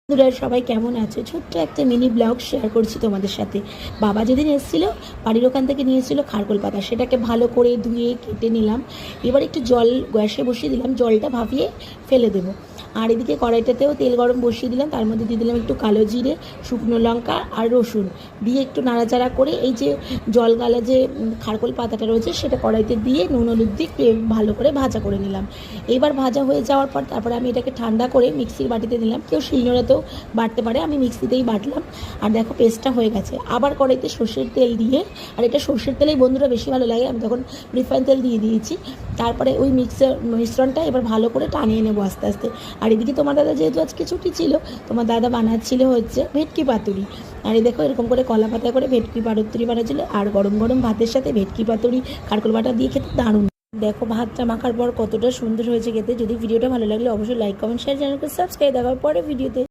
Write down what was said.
বন্ধুরা সবাই কেমন আছে? ছোট্ট একটা মিনি ব্লগ শেয়ার করছি তোমাদের সাথে। বাবা যেদিন এসেছিল বাড়ির ওখান থেকে নিয়ে এসেছিলো খারকোল পাতা, সেটাকে ভালো করে ধুয়ে কেটে নিলাম। এবার একটু জল গ্যাসে বসিয়ে দিলাম, জলটা ভাপিয়ে ফেলে দেবো। আর এদিকে কড়াইটাতেও তেল গরম বসিয়ে দিলাম, তার মধ্যে দিয়ে দিলাম একটু কালো জিরে, শুকনো লঙ্কা আর রসুন দিয়ে একটু নাড়াচাড়া করে এই যে জল গালা যে খারকোল পাতাটা রয়েছে সেটা কড়াইতে দিয়ে নুন হলুদ দিয়ে ভালো করে ভাজা করে নিলাম। এবার ভাজা হয়ে যাওয়ার পর তারপরে আমি এটাকে ঠান্ডা করে মিক্সির বাটিতে দিলাম। কেউ শিলনোড়াতেও বাটতে পারে, আমি মিক্সিতেই বাটলাম। আর দেখো পেস্টটা হয়ে গেছে। আবার কড়াইতে সর্ষের তেল দিয়ে, আর এটা সর্ষের তেলেই বন্ধুরা বেশি ভালো লাগে, আমি তখন রিফাইন তেল দিয়ে দিয়েছি। তারপরে ওই মিশ্রণটা এবার ভালো করে টানিয়ে নেবো আস্তে আস্তে। আর এদিকে তোমার দাদা যেহেতু আজকে ছুটি ছিল, তোমার দাদা বানাচ্ছিল হচ্ছে ভেটকি পাতুরি। আর এই দেখো এরকম করে কলা পাতা করে ভেটকি পাতুরি বানাচ্ছিল, আর গরম গরম ভাতের সাথে ভেটকি পাতুরি খারকোল বাটা দিয়ে খেতে দারুণ। দেখো ভাতটা মাখার পর কতটা সুন্দর হয়েছে খেতে। যদি ভিডিওটা ভালো লাগলে অবশ্যই লাইক কমেন্ট শেয়ার, চ্যানেলকে সাবস্ক্রাইব। দেখার পরে ভিডিওতে।